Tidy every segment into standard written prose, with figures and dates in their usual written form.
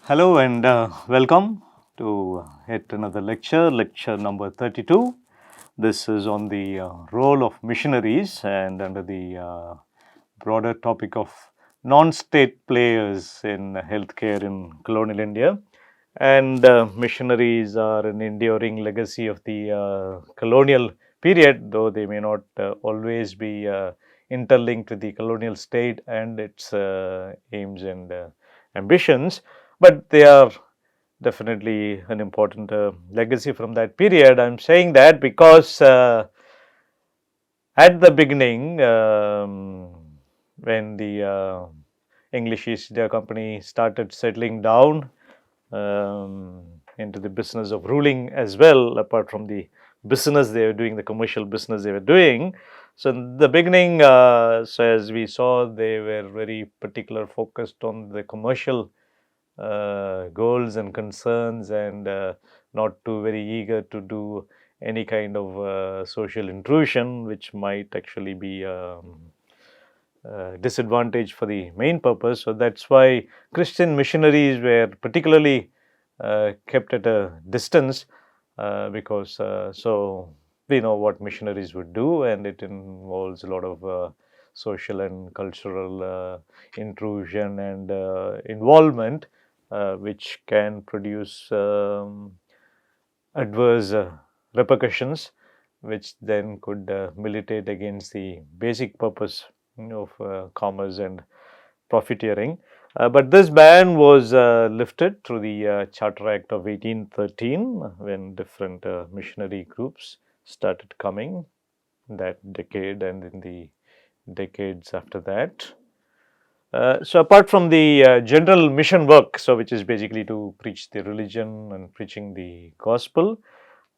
Hello and welcome to yet another lecture number 32. This is on the role of missionaries and under the broader topic of non-state players in healthcare in colonial India. And missionaries are an enduring legacy of the colonial period, though they may not always be interlinked with the colonial state and its aims and ambitions, but they are definitely an important legacy from that period. I am saying that because at the beginning, when the English East India Company started settling down into the business of ruling as well, apart from the business they were doing, the commercial business they were doing. So, in the beginning, so as we saw, they were very particular focused on the commercial goals and concerns, and not too very eager to do any kind of social intrusion, which might actually be disadvantage for the main purpose. So that's why Christian missionaries were particularly kept at a distance, because so we know what missionaries would do, and it involves a lot of social and cultural intrusion and involvement, which can produce adverse repercussions, which then could militate against the basic purpose of commerce and profiteering. But this ban was lifted through the Charter Act of 1813, when different missionary groups started coming that decade and in the decades after that. So apart from the general mission work, so which is basically to preach the religion and preaching the gospel,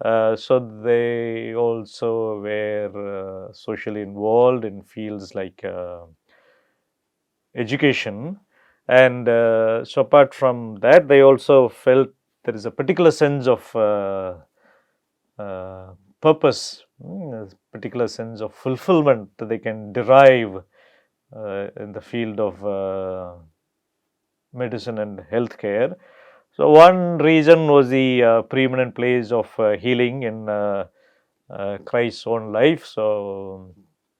so they also were socially involved in fields like education, and so apart from that, they also felt there is a particular sense of purpose, a particular sense of fulfillment that they can derive in the field of medicine and healthcare. So one reason was the preeminent place of healing in Christ's own life. So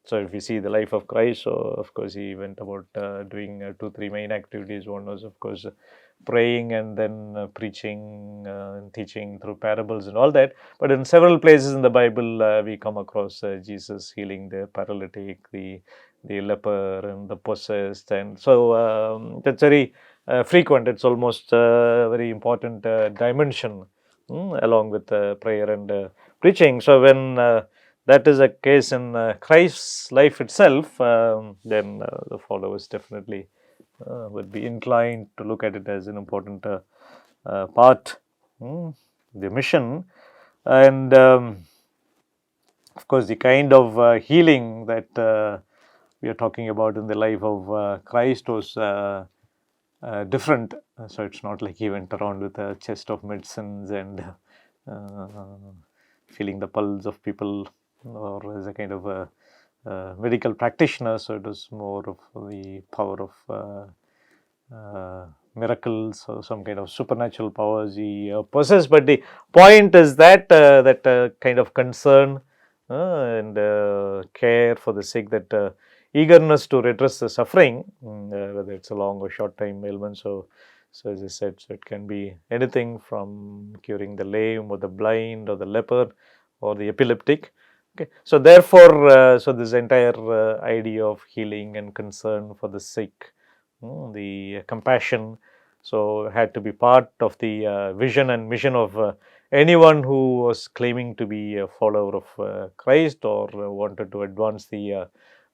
if you see the life of Christ, so of course he went about doing 2-3 main activities. One was, of course, praying, and then preaching and teaching through parables and all that. But in several places in the Bible, we come across Jesus healing the paralytic, the leper, and the possessed, and so that's very frequent. It's almost a very important dimension along with prayer and preaching. So when that is a case in Christ's life itself, then the followers definitely would be inclined to look at it as an important part, the mission. And of course, the kind of healing that we are talking about in the life of Christ was different. So it's not like he went around with a chest of medicines and feeling the pulse of people, or as a kind of a medical practitioner. So it was more of the power of miracles or some kind of supernatural powers he possessed. But the point is that that kind of concern and care for the sick, that eagerness to redress the suffering, whether it's a long or short time ailment. So as I said, so it can be anything from curing the lame or the blind or the leper or the epileptic. Okay, so therefore, so this entire idea of healing and concern for the sick, the compassion, so had to be part of the vision and mission of anyone who was claiming to be a follower of Christ, or wanted to advance the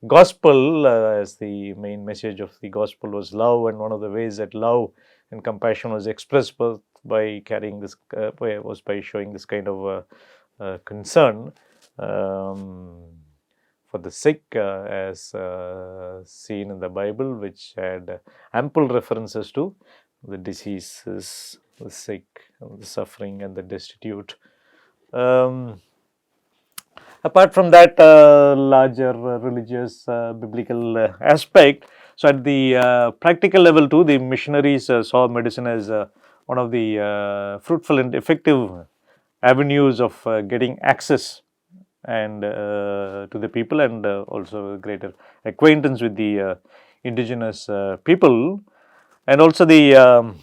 gospel, as the main message of the gospel was love, and one of the ways that love and compassion was expressed by carrying this was by showing this kind of concern for the sick, as seen in the Bible, which had ample references to the diseases, the sick, the suffering, and the destitute. Apart from that larger religious biblical aspect, so at the practical level too, the missionaries saw medicine as one of the fruitful and effective avenues of getting access and to the people, and also greater acquaintance with the indigenous people, and also the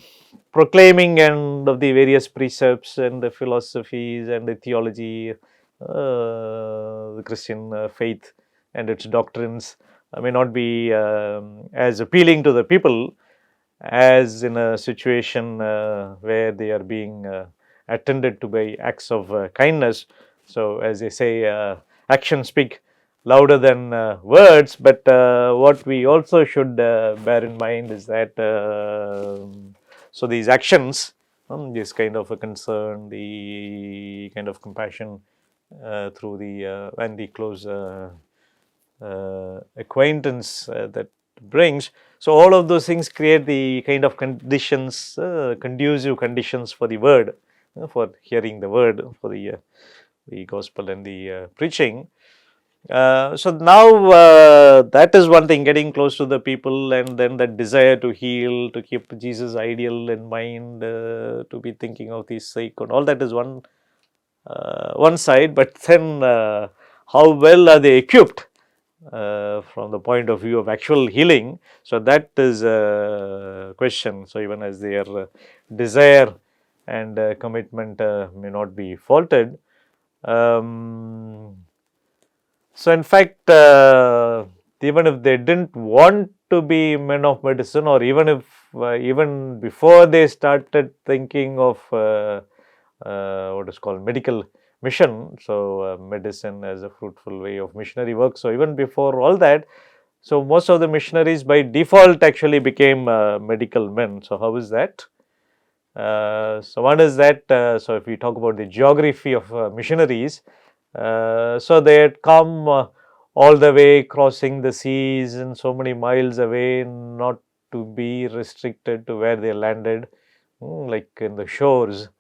proclaiming and of the various precepts and the philosophies and the theology, the Christian faith and its doctrines may not be as appealing to the people as in a situation where they are being attended to by acts of kindness. So, as they say, actions speak louder than words, but what we also should bear in mind is that so these actions, this kind of a concern, the kind of compassion through the and the close acquaintance that brings. So, all of those things create the kind of conditions, conducive conditions for the word, for hearing the word, for the gospel and the preaching. So now that is one thing, getting close to the people, and then that desire to heal, to keep Jesus' ideal in mind, to be thinking of the sick, and all that is one side. But then how well are they equipped from the point of view of actual healing? So that is a question. So even as their desire and commitment may not be faulted. So in fact, even if they didn't want to be men of medicine, or even if even before they started thinking of what is called medical mission, so medicine as a fruitful way of missionary work. So even before all that, so most of the missionaries by default actually became medical men. So how is that? So one is that, so if we talk about the geography of missionaries, so they had come all the way, crossing the seas and so many miles away, not to be restricted to where they landed, like in the shores,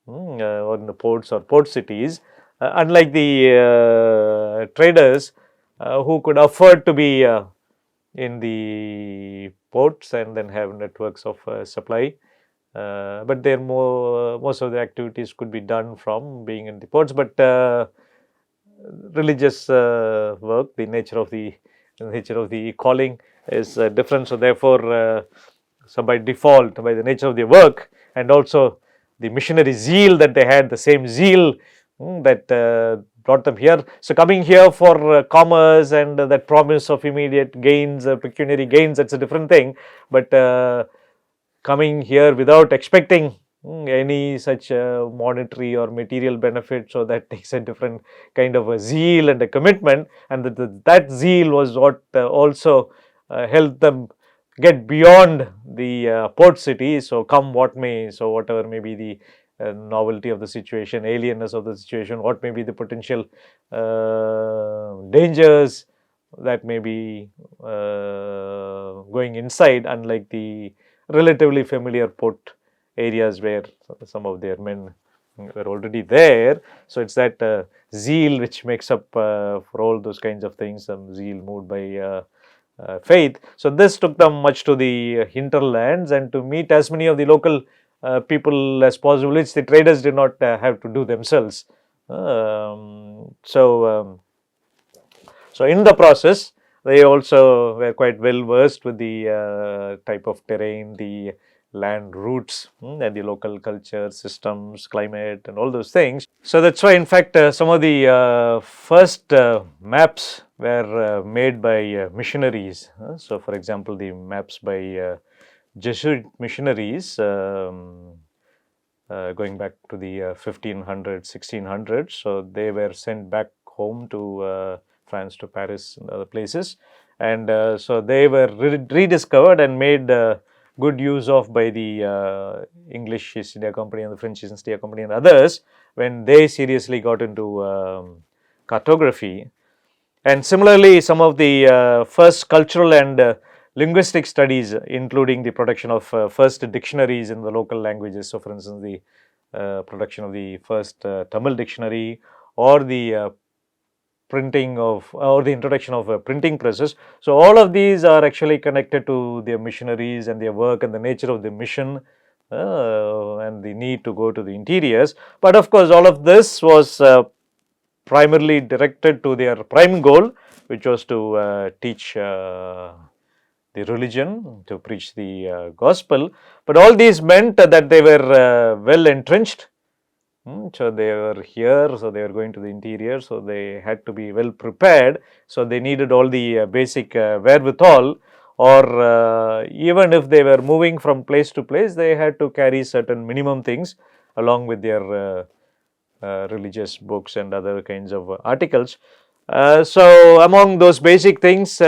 or in the ports or port cities, unlike the traders who could afford to be in the ports and then have networks of supply. But there most of the activities could be done from being in the ports, but religious work, the nature of the calling is different. So therefore, so by default, by the nature of their work, and also the missionary zeal that they had, the same zeal that brought them here. So coming here for commerce and that promise of immediate gains, pecuniary gains, that's a different thing. But coming here without expecting any such monetary or material benefit, so that takes a different kind of a zeal and a commitment, and that zeal was what also helped them get beyond the port city. So come what may, so whatever may be the novelty of the situation, alienness of the situation, what may be the potential dangers that may be going inside, unlike the relatively familiar port areas where some of their men were already there. So it's that zeal which makes up for all those kinds of things, some zeal moved by faith. So this took them much to the hinterlands and to meet as many of the local people as possible, which the traders did not have to do themselves. So in the process, they also were quite well versed with the type of terrain, the land routes, and the local culture, systems, climate, and all those things. So that's why, in fact, some of the first maps were made by missionaries. So, for example, the maps by Jesuit missionaries going back to the 1500s, 1600s. So they were sent back home to France, to Paris and other places, and so they were rediscovered and made good use of by the English East India Company and the French East India Company and others when they seriously got into cartography. And similarly, some of the first cultural and linguistic studies, including the production of first dictionaries in the local languages. So, for instance, the production of the first Tamil dictionary, or the printing of, or the introduction of printing presses. So all of these are actually connected to their missionaries and their work and the nature of the mission and the need to go to the interiors. But of course, all of this was primarily directed to their prime goal, which was to teach the religion, to preach the gospel. But all these meant that they were well entrenched. So they were here, so they were going to the interior, so they had to be well prepared. So they needed all the basic wherewithal, or even if they were moving from place to place, they had to carry certain minimum things along with their religious books and other kinds of articles. So among those basic things,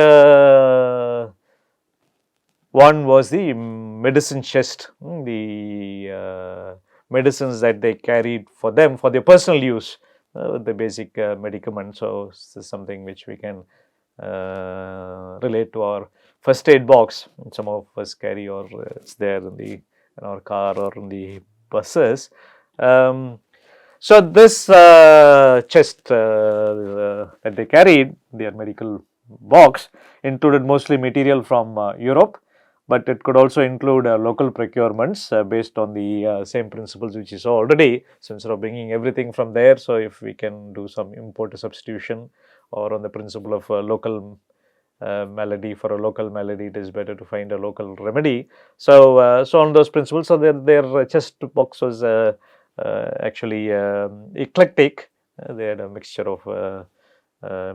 one was the medicine chest, the medicines that they carried for them for their personal use, the basic medicaments. So this is something which we can relate to our first aid box. Some of us carry, or it's there in our car or in the buses. So this chest that they carried, their medical box, included mostly material from Europe, but it could also include local procurements based on the same principles which you saw already. So instead of bringing everything from there, so if we can do some import substitution, or on the principle of local malady, for a local malady, it is better to find a local remedy. So, so on those principles, so their chest box was actually eclectic. They had a mixture of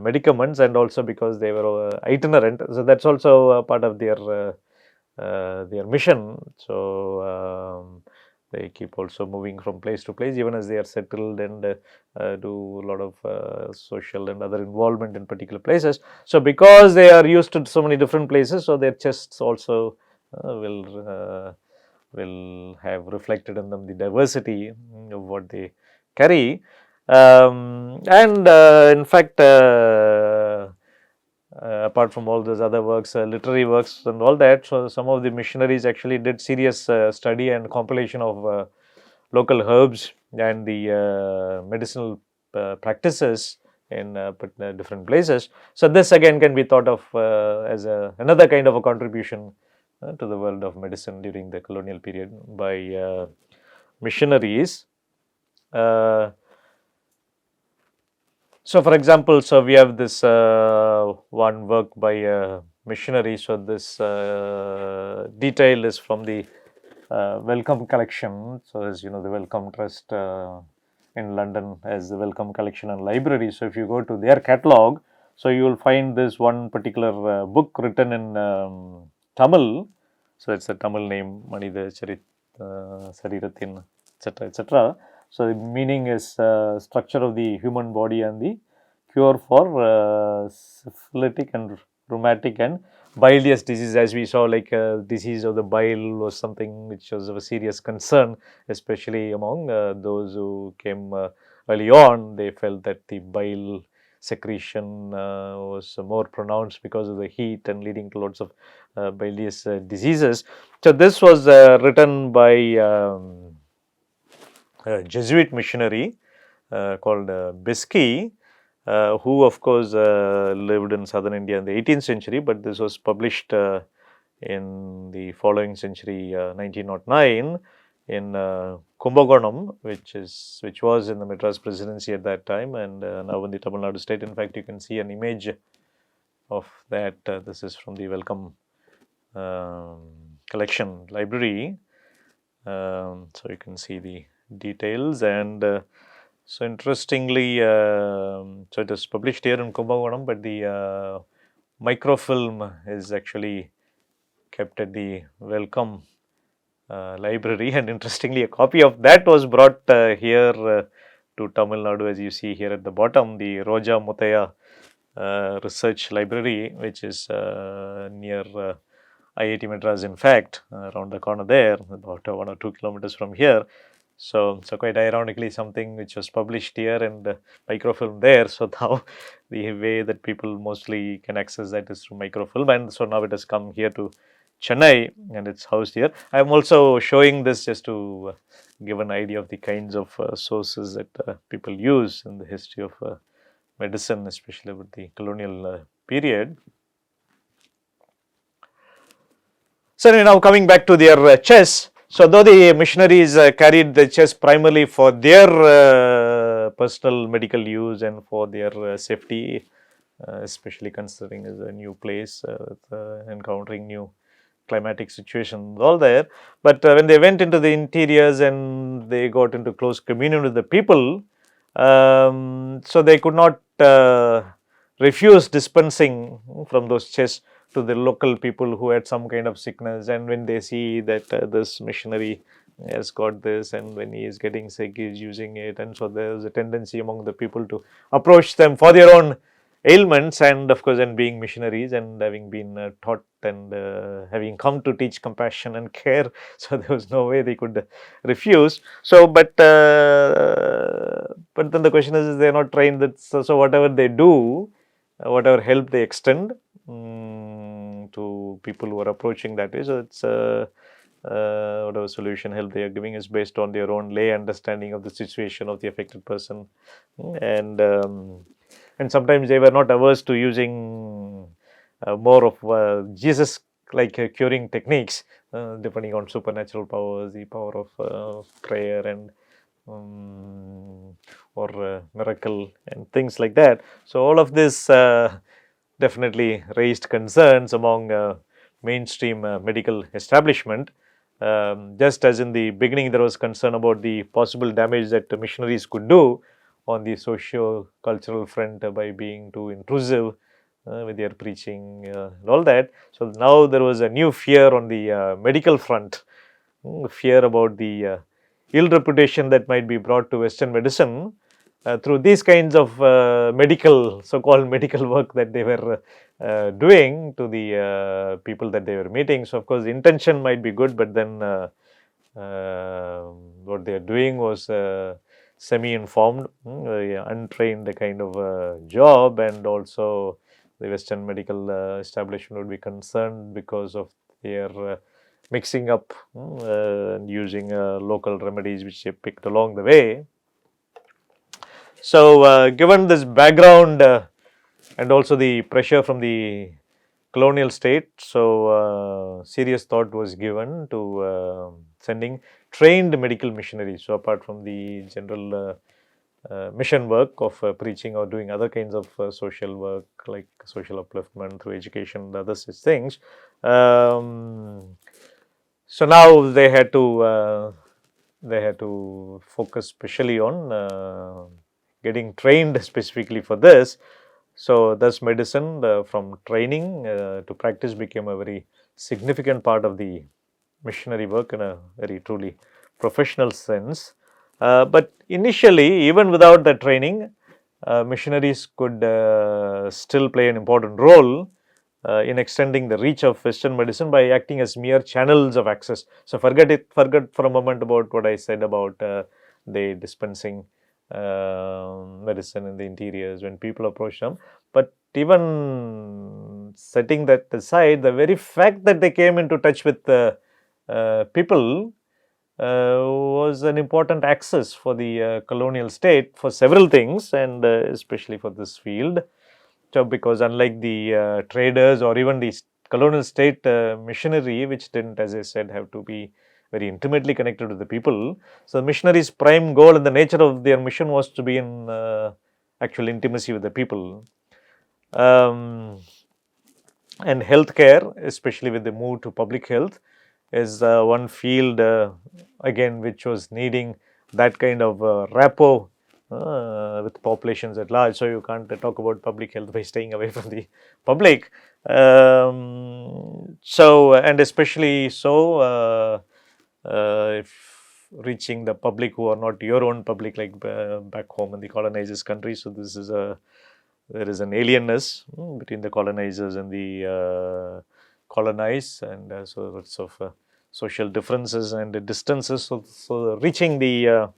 medicaments, and also because they were itinerant, so that's also part of their mission. So they keep also moving from place to place, even as they are settled, and do a lot of social and other involvement in particular places. So because they are used to so many different places, so their chests also will have reflected in them the diversity of what they carry. And in fact, apart from all those other works, literary works and all that, so some of the missionaries actually did serious study and compilation of local herbs and the medicinal practices in different places. So this again can be thought of as another kind of a contribution to the world of medicine during the colonial period by missionaries. So for example, so we have this one work by a missionary. So this detail is from the Wellcome collection. So as you know, the Wellcome Trust in London has the Wellcome collection and library. So if you go to their catalog, so you will find this one particular book written in Tamil. So it's a Tamil name, Manida Sariratin, etc., etc. So the meaning is structure of the human body and the cure for syphilitic and rheumatic and bilious disease. As we saw, like disease of the bile was something which was of a serious concern, especially among those who came early on. They felt that the bile secretion was more pronounced because of the heat and leading to lots of bilious diseases. So this was written by a Jesuit missionary called Bisky, who of course lived in southern India in the 18th century, but this was published in the following century, 1909, in Kumbakonam, which was in the Madras Presidency at that time, and now in the Tamil Nadu state. In fact, you can see an image of that. This is from the Wellcome collection library. So you can see the details, and so interestingly, so it is published here in Kumbakonam, but the microfilm is actually kept at the Wellcome library, and interestingly, a copy of that was brought here to Tamil Nadu, as you see here at the bottom, the Roja Mutaya Research Library, which is near IIT Madras, in fact, around the corner there, about 1 or 2 kilometers from here. So quite ironically, something which was published here and microfilm there. So now the way that people mostly can access that is through microfilm, and so now it has come here to Chennai and it's housed here. I am also showing this just to give an idea of the kinds of sources that people use in the history of medicine, especially with the colonial period. So now coming back to their chess. So, though the missionaries carried the chess primarily for their personal medical use and for their safety, especially considering as a new place, encountering new climatic situations, all there. But when they went into the interiors and they got into close communion with the people, so they could not refuse dispensing from those chests to the local people who had some kind of sickness. And when they see that this missionary has got this, and when he is getting sick, he is using it, and so there is a tendency among the people to approach them for their own ailments. And of course, and being missionaries and having been taught and having come to teach compassion and care, so there was no way they could refuse. So, but then the question is they are not trained that, so whatever they do, whatever help they extend to people who are approaching that way, so it's whatever solution help they are giving is based on their own lay understanding of the situation of the affected person. And sometimes they were not averse to using more of Jesus like curing techniques, depending on supernatural powers, the power of prayer and or miracle and things like that. So, all of this definitely raised concerns among mainstream medical establishment. Just as in the beginning there was concern about the possible damage that the missionaries could do on the socio-cultural front by being too intrusive with their preaching and all that. So, now there was a new fear on the medical front, fear about the ill reputation that might be brought to Western medicine through these kinds of medical, so-called medical work that they were doing to the people that they were meeting. So, of course, the intention might be good, but then what they are doing was semi-informed, untrained kind of job, and also the Western medical establishment would be concerned because of their mixing up and using local remedies which they picked along the way. So, given this background and also the pressure from the colonial state, so serious thought was given to sending trained medical missionaries. So, apart from the general mission work of preaching or doing other kinds of social work like social upliftment through education and other such things. So, now they had to focus specially on getting trained specifically for this. So, thus medicine from training to practice became a very significant part of the missionary work in a very truly professional sense. But initially, even without the training, missionaries could still play an important role in extending the reach of Western medicine by acting as mere channels of access. So, forget for a moment about what I said about the dispensing medicine in the interiors when people approach them. But even setting that aside, the very fact that they came into touch with people was an important access for the colonial state for several things, and especially for this field. So, because unlike the traders or even the colonial state missionary, which didn't, as I said, have to be very intimately connected to the people. So, the missionaries' prime goal and the nature of their mission was to be in actual intimacy with the people. And healthcare, especially with the move to public health, is one field again which was needing that kind of rapport with populations at large. So, you can't talk about public health by staying away from the public. So, and especially so if reaching the public who are not your own public, like back home in the colonizers country. So, this is there is an alienness between the colonizers and the colonized, and so lots of social differences and distances. So, reaching the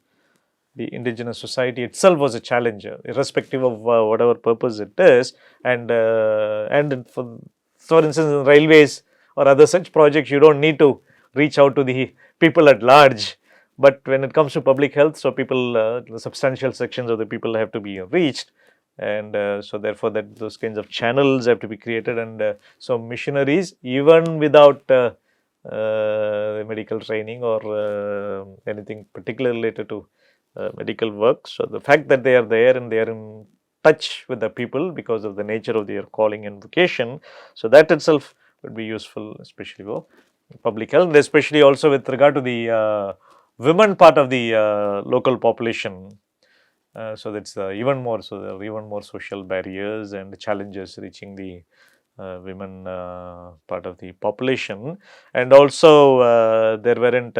indigenous society itself was a challenge, irrespective of whatever purpose it is. And for instance, in railways or other such projects, you don't need to reach out to the people at large. But when it comes to public health, so people, the substantial sections of the people have to be reached, and so therefore that those kinds of channels have to be created. And so missionaries, even without medical training or anything particularly related to medical work. So, the fact that they are there and they are in touch with the people because of the nature of their calling and vocation. So, that itself would be useful, especially for public health, especially also with regard to the women part of the local population. So, that is even more, so there are even more social barriers and challenges reaching the women part of the population, and also there weren't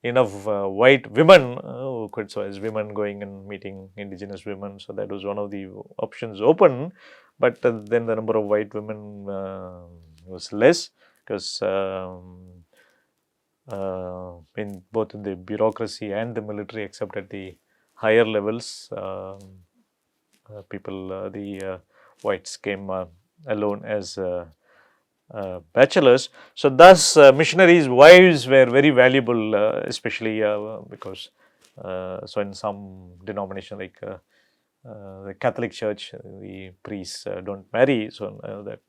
enough white women who could, so as women going and meeting indigenous women. So, that was one of the options open, but then the number of white women was less, because in both in the bureaucracy and the military, except at the higher levels, people, the whites came alone as bachelors. So, thus missionaries' wives were very valuable, especially because so in some denomination like the Catholic Church, the priests don't marry. So, that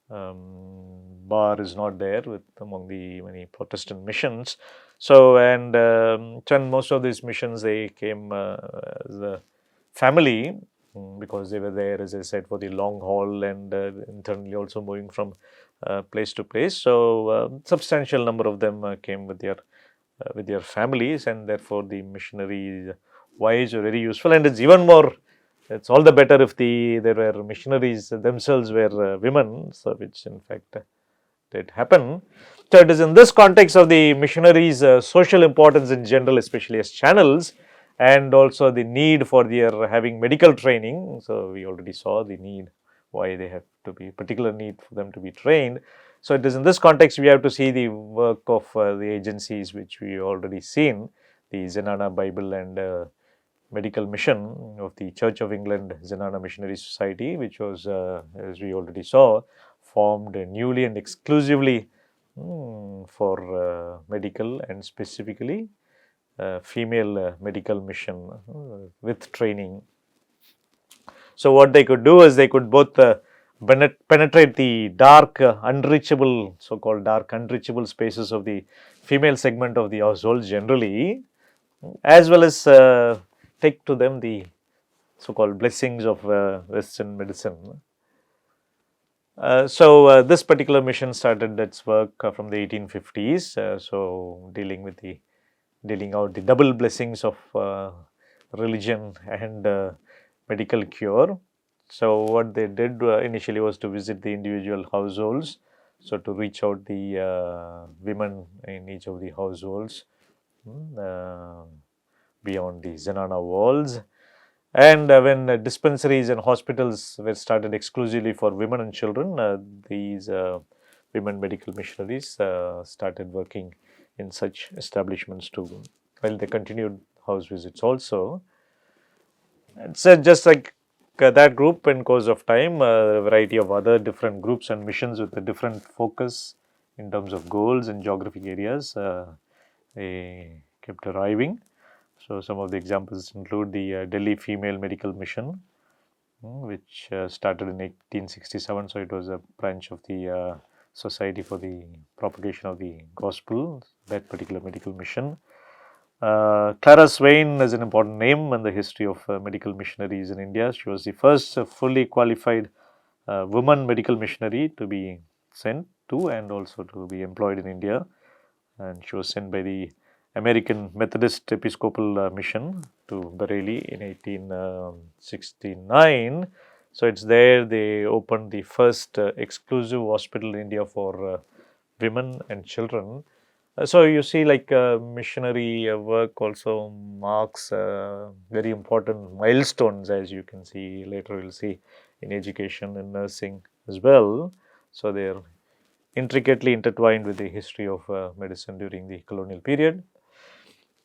bar is not there with among the many Protestant missions. So, and most of these missions, they came as a family, because they were there, as I said, for the long haul, and internally also moving from place to place. So, substantial number of them came with their families, and therefore the missionary wives are very useful. And it's even more, it's all the better if there were missionaries themselves were women, so which in fact did happen. So, it is in this context of the missionaries' social importance in general, especially as channels, and also the need for their having medical training. So, we already saw the need, why they have to be, particular need for them to be trained. So, it is in this context we have to see the work of the agencies which we already seen, the Zenana Bible and medical mission of the Church of England Zenana Missionary Society, which was, as we already saw, formed newly and exclusively for medical and specifically female medical mission with training. So, what they could do is they could both penetrate the dark, unreachable, so called dark, unreachable spaces of the female segment of the household generally, as well as take to them the so called blessings of Western medicine. So, this particular mission started its work from the 1850s. So, dealing out the double blessings of religion and medical cure. So, what they did initially was to visit the individual households. So, to reach out the women in each of the households beyond the Zenana walls. And when dispensaries and hospitals were started exclusively for women and children, these women medical missionaries started working in such establishments too, while they continued house visits also. It's just like that group, in course of time, a variety of other different groups and missions with a different focus in terms of goals and geographic areas, they kept arriving. So, some of the examples include the Delhi Female Medical Mission, which started in 1867. So, it was a branch of the Society for the Propagation of the Gospel, that particular medical mission. Clara Swain is an important name in the history of medical missionaries in India. She was the first fully qualified woman medical missionary to be sent to and also to be employed in India, and she was sent by the American Methodist Episcopal Mission to Bareilly in 1869. So, it's there they opened the first exclusive hospital in India for women and children. So, you see, like missionary work also marks very important milestones, as you can see later. We'll see in education and nursing as well. So, they are intricately intertwined with the history of medicine during the colonial period.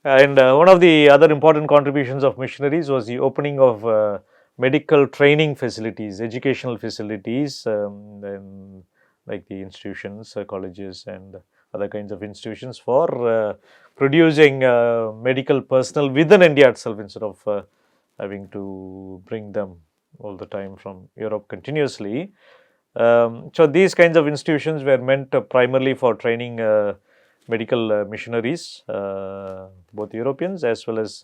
And one of the other important contributions of missionaries was the opening of medical training facilities, educational facilities, and like the institutions, colleges, and other kinds of institutions for producing medical personnel within India itself, instead of having to bring them all the time from Europe continuously. So these kinds of institutions were meant primarily for training medical missionaries, both Europeans as well as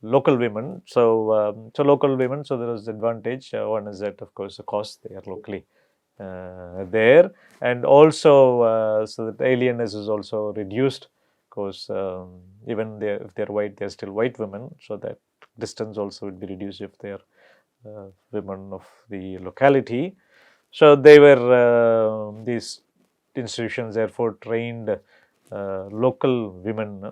local women. So local women. So there is advantage. One is that, of course, the cost, they are locally there, and also so that alienness is also reduced. Because even if they're white, they're still white women. So that distance also would be reduced if they're women of the locality. So they were these institutions therefore trained local women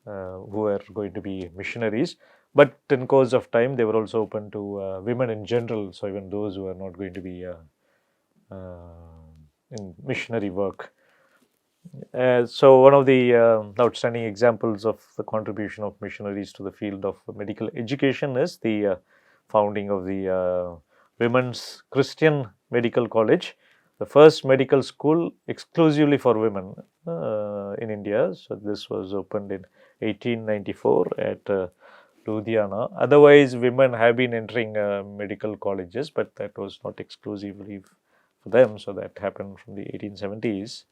who were going to be missionaries. But in course of time, they were also open to women in general. So even those who are not going to be in missionary work. So one of the outstanding examples of the contribution of missionaries to the field of medical education is the founding of the Women's Christian Medical College, the first medical school exclusively for women in India. So this was opened in 1894 at Ludhiana. Otherwise, women have been entering medical colleges, but that was not exclusively for them. So that happened from the 1870s.